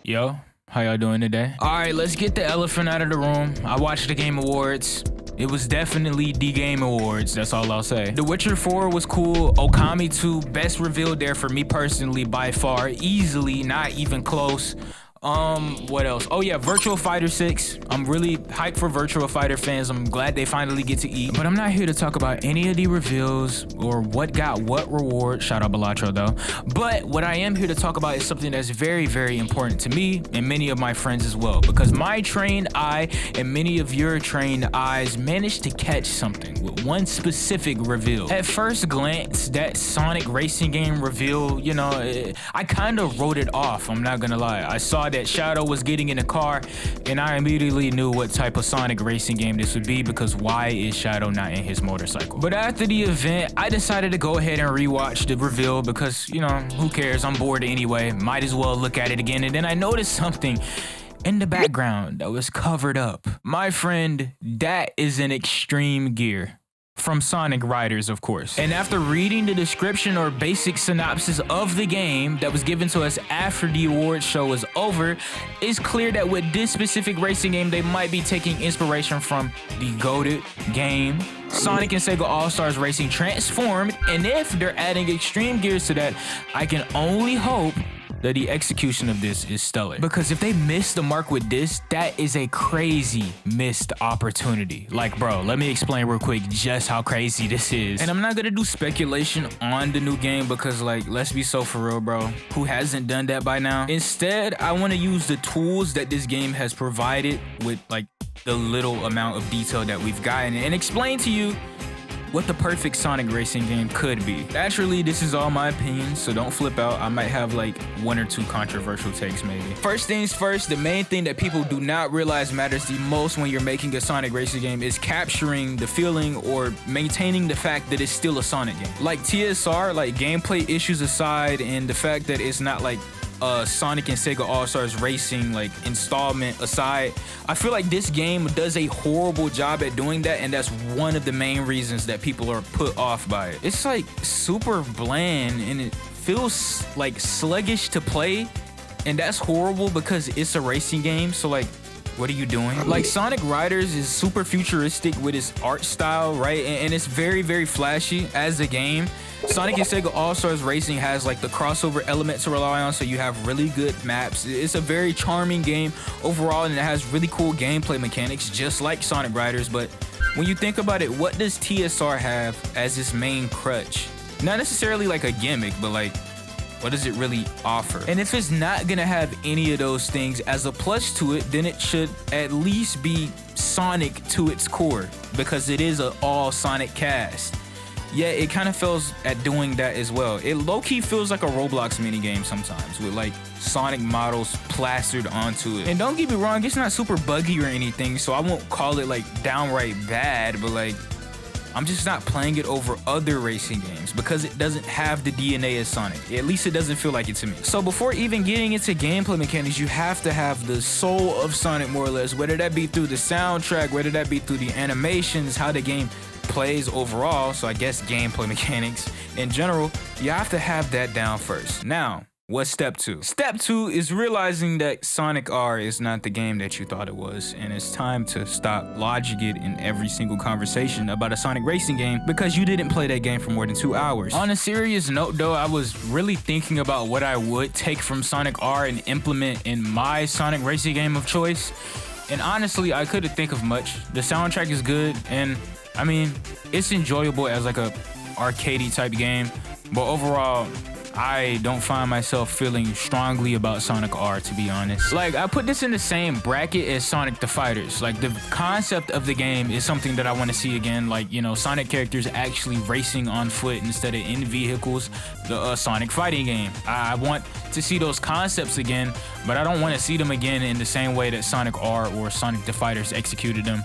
Yo, how y'all doing today? All right, let's get the elephant out of the room. I watched the Game Awards. It was definitely the Game Awards, that's all I'll say. The Witcher 4 was cool. Okami 2, best reveal there for me personally by far. Easily, not even close. What else? Oh yeah, Virtua Fighter 6. I'm really hyped for Virtua Fighter fans. I'm glad they finally get to eat. But I'm not here to talk about any of the reveals or what got what reward. Shout out Balatro though. But what I am here to talk about is something that's very, very important to me and many of my friends as well. Because my trained eye and many of your trained eyes managed to catch something with one specific reveal. At first glance, that Sonic racing game reveal, you know, I kind of wrote it off, I'm not gonna lie. I saw that Shadow was getting in a car and I immediately knew what type of Sonic racing game this would be, because why is Shadow not in his motorcycle? But after the event, I decided to go ahead and rewatch the reveal because, you know, who cares? I'm bored anyway. Might as well look at it again. And then I noticed something in the background that was covered up. My friend, that is an extreme gear. From Sonic Riders, of course. And after reading the description or basic synopsis of the game that was given to us after the awards show was over, it's clear that with this specific racing game, they might be taking inspiration from the goated game, Sonic and Sega All-Stars Racing Transformed, and if they're adding extreme gears to that, I can only hope that the execution of this is stellar. Because if they miss the mark with this, that is a crazy missed opportunity. Like, bro, let me explain real quick just how crazy this is. And I'm not gonna do speculation on the new game because, like, let's be so for real, bro. Who hasn't done that by now? Instead, I wanna use the tools that this game has provided with, like, the little amount of detail that we've gotten and explain to you what the perfect Sonic racing game could be. Naturally, this is all my opinions, so don't flip out. I might have like one or two controversial takes maybe. First things first, the main thing that people do not realize matters the most when you're making a Sonic racing game is capturing the feeling or maintaining the fact that it's still a Sonic game. Like TSR, like gameplay issues aside, and the fact that it's not like Sonic and Sega All-Stars Racing like installment aside, I feel like this game does a horrible job at doing that, and that's one of the main reasons that people are put off by it. It's like super bland and it feels like sluggish to play, and that's horrible because it's a racing game, so like, what are you doing? Like, Sonic Riders is super futuristic with its art style, right? And it's very, very flashy as a game. Sonic and Sega All-Stars Racing has like the crossover element to rely on, so you have really good maps. It's a very charming game overall, and it has really cool gameplay mechanics, just like Sonic Riders. But when you think about it, what does TSR have as its main crutch? Not necessarily like a gimmick, but like, what does it really offer? And if it's not gonna have any of those things as a plus to it, then it should at least be Sonic to its core, because it is an all Sonic cast. Yeah, it kind of fails at doing that as well. It low-key feels like a Roblox minigame sometimes, with like Sonic models plastered onto it. And don't get me wrong, it's not super buggy or anything, so I won't call it like downright bad, but like, I'm just not playing it over other racing games because it doesn't have the DNA of Sonic. At least it doesn't feel like it to me. So before even getting into gameplay mechanics, you have to have the soul of Sonic, more or less, whether that be through the soundtrack, whether that be through the animations, how the game plays overall, so I guess gameplay mechanics in general, you have to have that down first. Now, what's step two? Step two is realizing that Sonic R is not the game that you thought it was, and it's time to stop logic it in every single conversation about a Sonic racing game because you didn't play that game for more than 2 hours. On a serious note though, I was really thinking about what I would take from Sonic R and implement in my Sonic racing game of choice, and honestly, I couldn't think of much. The soundtrack is good, and I mean, it's enjoyable as like a arcadey type game, but overall, I don't find myself feeling strongly about Sonic R, to be honest. Like, I put this in the same bracket as Sonic the Fighters. Like, the concept of the game is something that I want to see again. Like, you know, Sonic characters actually racing on foot instead of in vehicles. The Sonic fighting game. I want to see those concepts again, but I don't want to see them again in the same way that Sonic R or Sonic the Fighters executed them.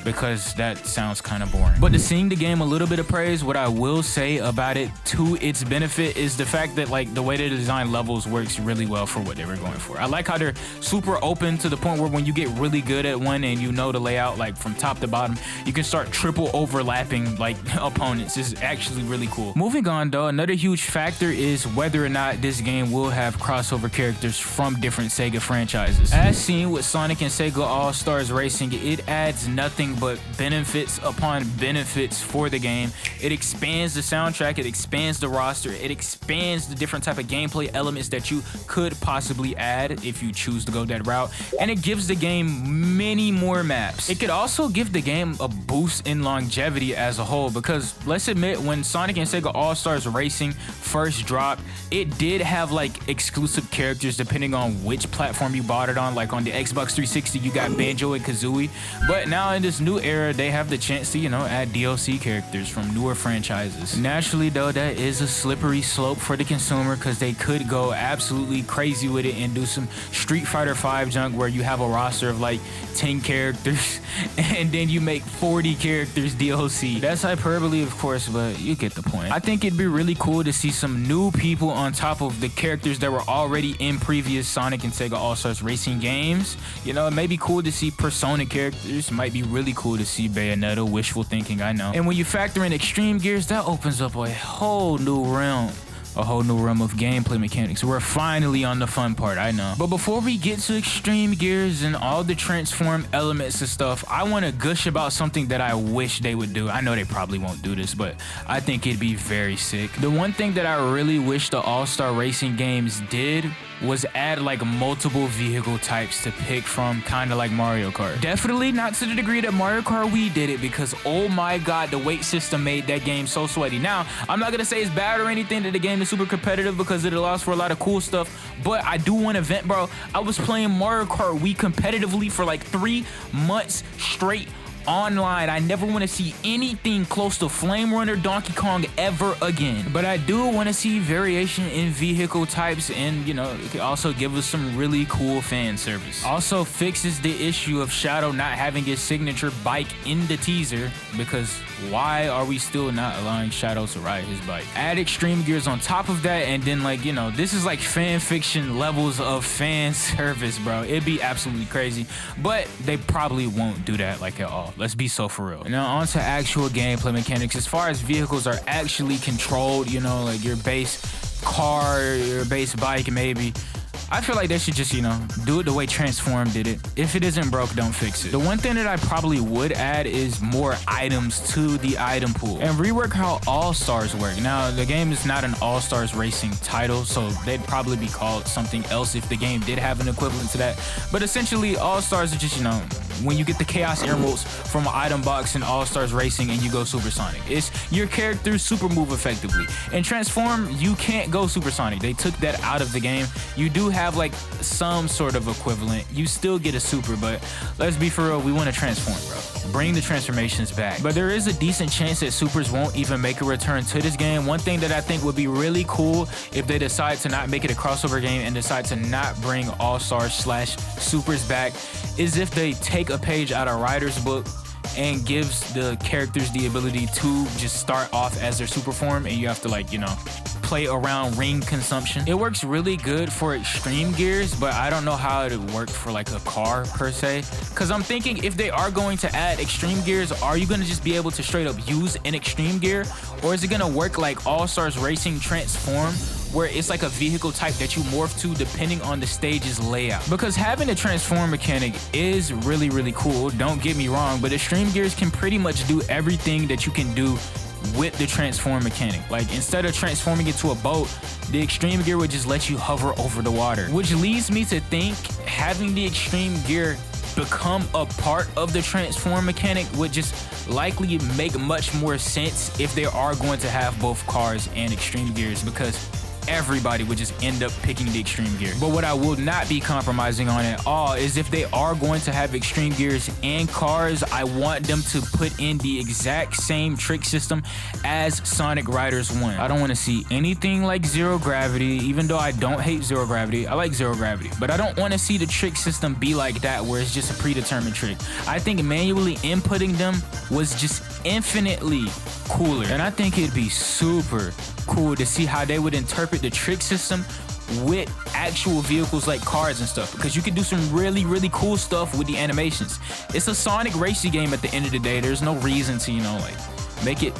because that sounds kind of boring. But to sing the game a little bit of praise, what I will say about it to its benefit is the fact that like the way they design levels works really well for what they were going for. I like how they're super open to the point where when you get really good at one and you know the layout like from top to bottom, you can start triple overlapping like opponents. It's actually really cool. Moving on though, another huge factor is whether or not this game will have crossover characters from different Sega franchises. As seen with Sonic and Sega All-Stars Racing, it adds nothing but benefits upon benefits for the game. It expands the soundtrack, it expands the roster, it expands the different type of gameplay elements that you could possibly add if you choose to go that route, and it gives the game many more maps. It could also give the game a boost in longevity as a whole, because let's admit, when Sonic and Sega All-Stars Racing first dropped, it did have like exclusive characters depending on which platform you bought it on. Like on the Xbox 360 you got Banjo and Kazooie, but now in this new era they have the chance to, you know, add DLC characters from newer franchises. Naturally though, that is a slippery slope for the consumer, because they could go absolutely crazy with it and do some Street Fighter V junk where you have a roster of like 10 characters and then you make 40 characters DLC. That's hyperbole of course, but you get the point. I think it'd be really cool to see some new people on top of the characters that were already in previous Sonic and Sega All-Stars Racing games. You know, it may be cool to see Persona characters, might be really cool to see Bayonetta, wishful thinking, I know. And when you factor in Extreme Gears, that opens up a whole new realm. A whole new realm of gameplay mechanics. We're finally on the fun part, I know. But before we get to Extreme Gears and all the transform elements and stuff, I want to gush about something that I wish they would do. I know they probably won't do this, but I think it'd be very sick. The one thing that I really wish the All-Star Racing games did was add like multiple vehicle types to pick from, kind of like Mario Kart. Definitely not to the degree that Mario Kart Wii did it, because oh my god, the weight system made that game so sweaty. Now, I'm not gonna say it's bad or anything that the game is super competitive, because it allows for a lot of cool stuff, but I do want to vent, bro. I was playing Mario Kart Wii competitively for like 3 months straight online. I never want to see anything close to Flame Runner Donkey Kong ever again. But I do want to see variation in vehicle types, and you know, it could also give us some really cool fan service. Also fixes the issue of Shadow not having his signature bike in the teaser, because why are we still not allowing Shadow to ride his bike? Add Extreme Gears on top of that, and then like, you know, this is like fan fiction levels of fan service, bro. It'd be absolutely crazy, but they probably won't do that like at all. Let's be so for real. Now on to actual gameplay mechanics. As far as vehicles are actually controlled, you know, like your base car, your base bike maybe, I feel like they should just, you know, do it the way Transform did it. If it isn't broke, don't fix it. The one thing that I probably would add is more items to the item pool and rework how All-Stars work. Now, the game is not an All-Stars Racing title, so they'd probably be called something else if the game did have an equivalent to that. But essentially, All-Stars are just, you know, when you get the Chaos Emeralds from an item box in All-Stars Racing and you go Supersonic. It's your character's super move effectively. In Transform, you can't go Supersonic. They took that out of the game. You do have like some sort of equivalent. You still get a super, but let's be for real, we want to transform, bro. Bring the transformations back. But there is a decent chance that supers won't even make a return to this game. One thing that I think would be really cool if they decide to not make it a crossover game and decide to not bring All-Stars / supers back is if they take a page out of Ryder's book and gives the characters the ability to just start off as their super form, and you have to like, you know, play around ring consumption. It works really good for Extreme Gears, but I don't know how it would work for like a car per se, because I'm thinking if they are going to add Extreme Gears, are you going to just be able to straight up use an Extreme Gear, or is it going to work like All-Stars Racing Transform, where it's like a vehicle type that you morph to depending on the stage's layout? Because having a transform mechanic is really, really cool, don't get me wrong, but Extreme Gears can pretty much do everything that you can do with the transform mechanic. Like instead of transforming into a boat, the Extreme Gear would just let you hover over the water, which leads me to think having the Extreme Gear become a part of the transform mechanic would just likely make much more sense if they are going to have both cars and Extreme Gears, because everybody would just end up picking the extreme gear. But what I will not be compromising on at all is if they are going to have extreme gears in cars, I want them to put in the exact same trick system as Sonic Riders 1. I don't want to see anything like zero gravity, even though I don't hate zero gravity. I like zero gravity, but I don't want to see the trick system be like that where it's just a predetermined trick. I think manually inputting them was just infinitely cooler, and I think it'd be super cool to see how they would interpret the trick system with actual vehicles like cars and stuff, because you can do some really cool stuff with the animations. It's a Sonic racing game at the end of the day. There's no reason to, like, make it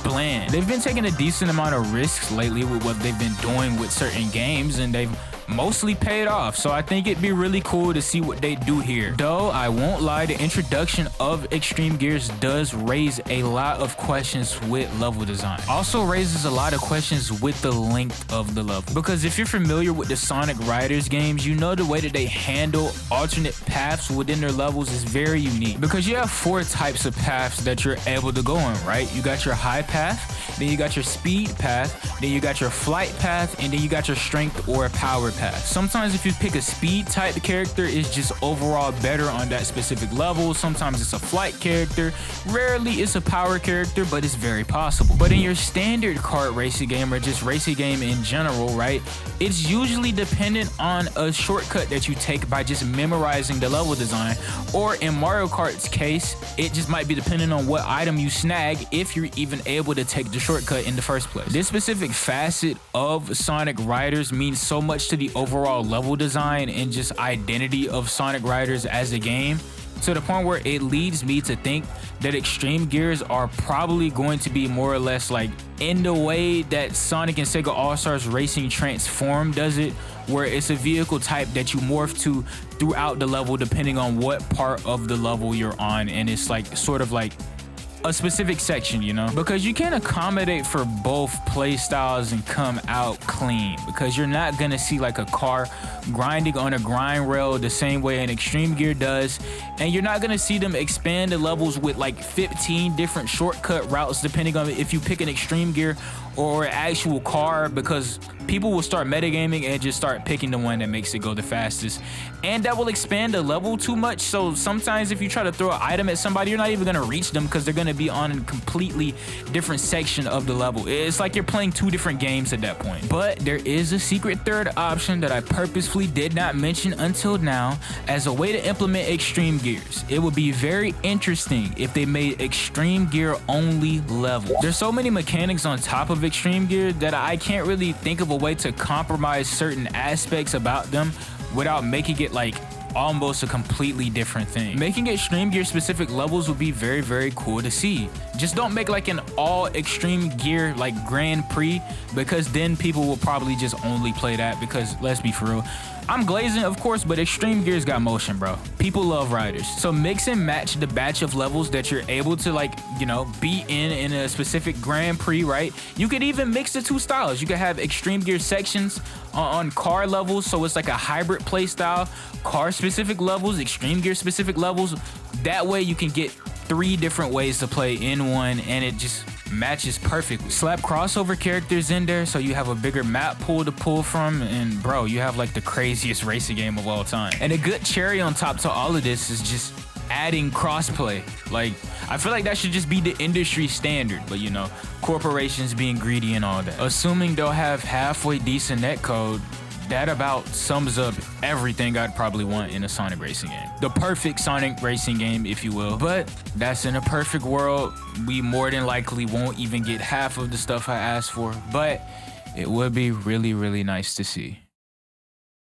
bland. They've been taking a decent amount of risks lately with what they've been doing with certain games, and they've mostly paid off. So I think it'd be really cool to see what they do here. Though I won't lie, the introduction of extreme gears does raise a lot of questions with level design. Also raises a lot of questions with the length of the level, because if you're familiar with the Sonic Riders games, you know the way that they handle alternate paths within their levels is very unique, because you have 4 types of paths that you're able to go on, right? You got your high path, then you got your speed path, then you got your flight path, and then you got your strength or power path. Sometimes if you pick a speed type character, it's just overall better on that specific level. Sometimes it's a flight character. Rarely it's a power character, but it's very possible. But in your standard kart racing game, or just racing game in general, right, it's usually dependent on a shortcut that you take by just memorizing the level design. Or in Mario Kart's case, it just might be dependent on what item you snag, if you're even able to take the shortcut in the first place. This specific facet of Sonic Riders means so much to the overall level design and just identity of Sonic Riders as a game, to the point where it leads me to think that extreme gears are probably going to be more or less like in the way that Sonic and Sega All-Stars Racing Transform does it, where it's a vehicle type that you morph to throughout the level depending on what part of the level you're on, and it's like sort of like a specific section, because you can accommodate for both play styles and come out clean, because you're not gonna see like a car grinding on a grind rail the same way an extreme gear does, and you're not gonna see them expand the levels with like 15 different shortcut routes depending on if you pick an extreme gear or an actual car, because people will start metagaming and just start picking the one that makes it go the fastest, and that will expand the level too much. So sometimes if you try to throw an item at somebody, you're not even gonna reach them because they're gonna be on a completely different section of the level. It's like you're playing 2 different games at that point. But there is a secret third option that I purposefully did not mention until now as a way to implement extreme gears. It would be very interesting if they made extreme gear only level. There's so many mechanics on top of extreme gear that I can't really think of a way to compromise certain aspects about them without making it like almost a completely different thing. Making extreme gear specific levels would be very cool to see. Just don't make like an all extreme gear like Grand Prix, because then people will probably just only play that, because let's be for real, I'm glazing, of course, but extreme gears got motion, bro. People love riders. So mix and match the batch of levels that you're able to like, be in a specific Grand Prix, right? You could even mix the 2 styles. You could have extreme gear sections on car levels, so it's like a hybrid play style, car specific levels, extreme gear specific levels. That way you can get 3 different ways to play in one, and it just matches perfectly. Slap crossover characters in there so you have a bigger map pool to pull from, and bro, you have like the craziest racing game of all time. And a good cherry on top to all of this is just adding crossplay. Like, I feel like that should just be the industry standard, but corporations being greedy and all that. Assuming they'll have halfway decent netcode, that about sums up everything I'd probably want in a Sonic racing game. The perfect Sonic racing game, if you will. But that's in a perfect world. We more than likely won't even get half of the stuff I asked for, but it would be really nice to see.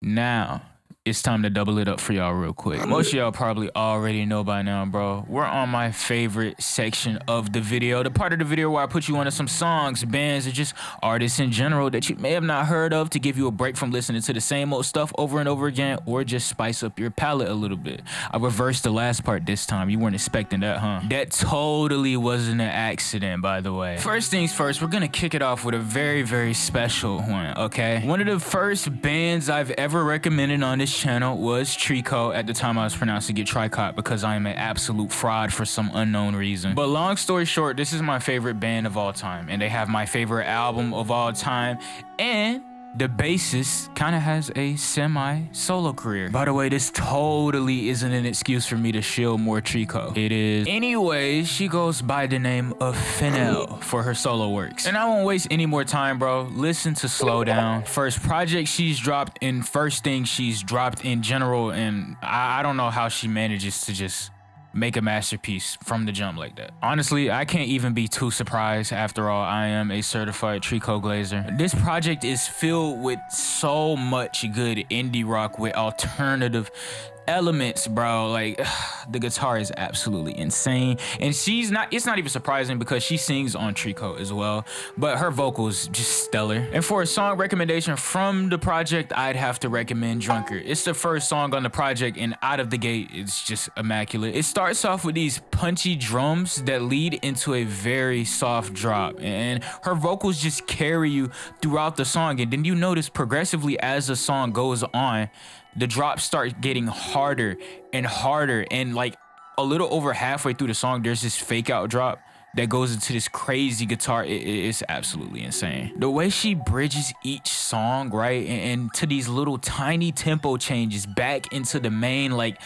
Now, it's time to double it up for y'all real quick. Most of y'all probably already know by now, bro. We're on my favorite section of the video, the part of the video where I put you onto some songs, bands, or just artists in general that you may have not heard of, to give you a break from listening to the same old stuff over and over again, or just spice up your palette a little bit. I reversed the last part this time. You weren't expecting that, huh? That totally wasn't an accident, by the way. First things first, we're gonna kick it off with a very special one, okay? One of the first bands I've ever recommended on this channel was Trico. At the time I was pronouncing it Tricot because I am an absolute fraud for some unknown reason. But long story short, this is my favorite band of all time, and they have my favorite album of all time, and The bassist kind of has a semi-solo career. By the way, this totally isn't an excuse for me to shill more Trico. It is. Anyways, she goes by the name of Fennel for her solo works. And I won't waste any more time, bro. Listen to Slow Down. First project she's dropped and first thing she's dropped in general, and I don't know how she manages to just make a masterpiece from the jump like that. Honestly, I can't even be too surprised. After all, I am a certified Trico Glazer. This project is filled with so much good indie rock with alternative elements, bro. Like, the guitar is absolutely insane, and it's not even surprising because she sings on Trico as well, but her vocals just stellar. And for a song recommendation from the project, I'd have to recommend Drunker. It's the first song on the project, and out of the gate, it's just immaculate. It starts off with these punchy drums that lead into a very soft drop, and her vocals just carry you throughout the song. And then you notice progressively as the song goes on, the drops start getting harder and harder, and like a little over halfway through the song, there's this fake out drop that goes into this crazy guitar. It's absolutely insane. The way she bridges each song, right, and to these little tiny tempo changes back into the main, like,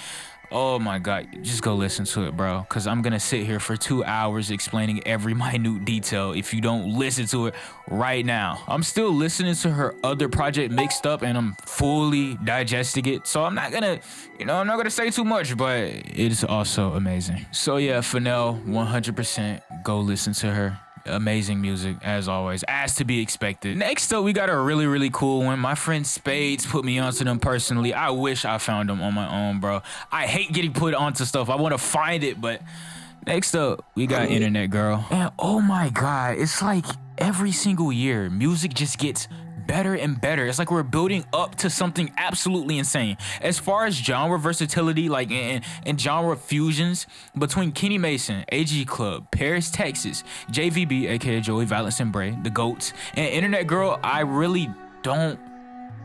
oh my God, just go listen to it, bro. Cause I'm gonna sit here for 2 hours explaining every minute detail if you don't listen to it right now. I'm still listening to her other project Mixed Up, and I'm fully digesting it. So I'm not gonna, I'm not gonna say too much, but it's also amazing. So yeah, Fennel, 100% go listen to her. Amazing music, as always, as to be expected. Next up, we got a really cool one. My friend Spades put me onto them personally. I wish I found them on my own, bro. I hate getting put onto stuff. I want to find it, but next up, we got Internet Girl. And oh my God, it's like every single year, music just gets better and better. It's like we're building up to something absolutely insane. As far as genre versatility, like and genre fusions between Kenny Mason, AG Club, Paris, Texas, JVB, aka Joey Valence and Bray, the GOATs, and Internet Girl, I really don't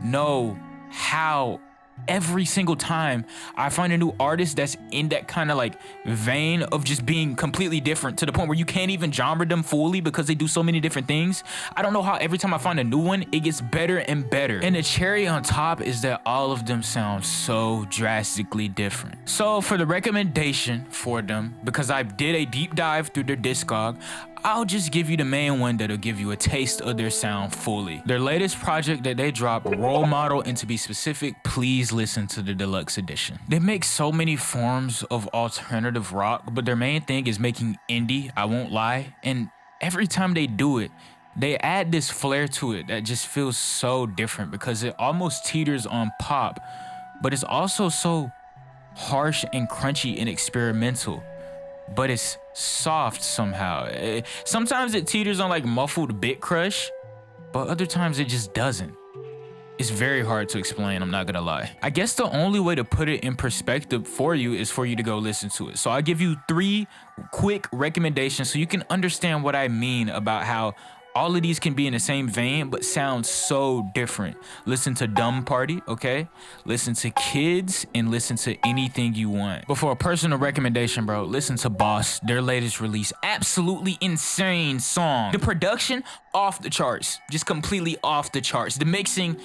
know how every single time I find a new artist that's in that kind of like vein of just being completely different to the point where you can't even genre them fully because they do so many different things. I don't know how every time I find a new one, it gets better and better. And the cherry on top is that all of them sound so drastically different. So for the recommendation for them, because I did a deep dive through their discog, I'll just give you the main one that'll give you a taste of their sound fully. Their latest project that they dropped, Role Model, and to be specific, please listen to the deluxe edition. They make so many forms of alternative rock, but their main thing is making indie, I won't lie. And every time they do it, they add this flair to it that just feels so different because it almost teeters on pop, but it's also so harsh and crunchy and experimental. But it's soft somehow. Sometimes it teeters on like muffled bit crush, but other times it just doesn't. It's very hard to explain, I'm not gonna lie. I guess the only way to put it in perspective for you is for you to go listen to it. So I'll give you 3 quick recommendations so you can understand what I mean about how all of these can be in the same vein, but sound so different. Listen to Dumb Party, okay? Listen to Kids, and listen to Anything You Want. But for a personal recommendation, bro, listen to Boss, their latest release. Absolutely insane song. The production, off the charts. Just completely off the charts. The mixing,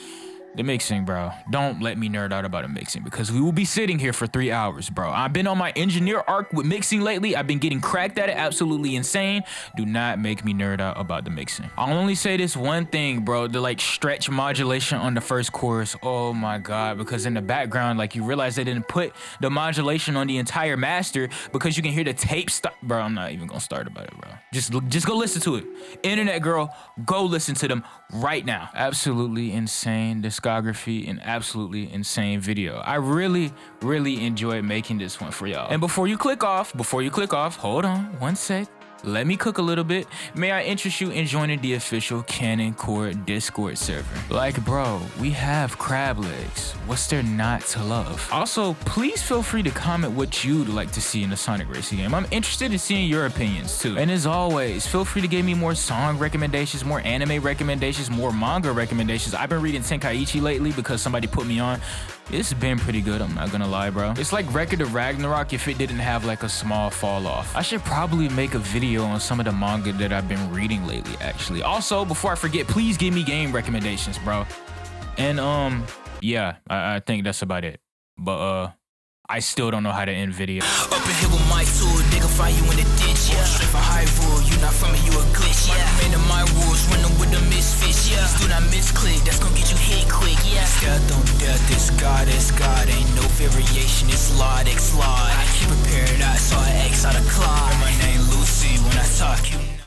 bro. Don't let me nerd out about the mixing because we will be sitting here for 3 hours, bro. I've been on my engineer arc with mixing lately. I've been getting cracked at it. Absolutely insane. Do not make me nerd out about the mixing. I'll only say this one thing, bro. The like stretch modulation on the first chorus. Oh my God. Because in the background, like you realize they didn't put the modulation on the entire master because you can hear the tape stop. Bro, I'm not even gonna start about it, bro. Just go listen to it. Internet Girl, go listen to them right now. Absolutely insane discography and absolutely insane video. I really enjoyed making this one for y'all. And before you click off, hold on one sec. Let me cook a little bit. May I interest you in joining the official Canon Core Discord server? Like, bro, we have crab legs. What's there not to love? Also, please feel free to comment what you'd like to see in the Sonic Racing game. I'm interested in seeing your opinions too. And as always, feel free to give me more song recommendations, more anime recommendations, more manga recommendations. I've been reading Tenkaichi lately because somebody put me on. It's been pretty good, I'm not gonna lie, bro. It's like Record of Ragnarok if it didn't have like a small fall off. I should probably make a video on some of the manga that I've been reading lately, actually. Also, before I forget, please give me game recommendations, bro. And yeah, I think that's about it. But I still don't know how to end video. Up in here with my tool, they gon' find you in the ditch, yeah. Straight for high rule, you not from it, you a glitch, yeah. Man of my rules, running with the misfits, yeah. Do not misclick, that's gon' get you hit quick, yeah. Death on death, this God, ain't no variation, it's Lord X Lord. I keep a paradise, so I X out of clock. And my name Lucy, when I talk, you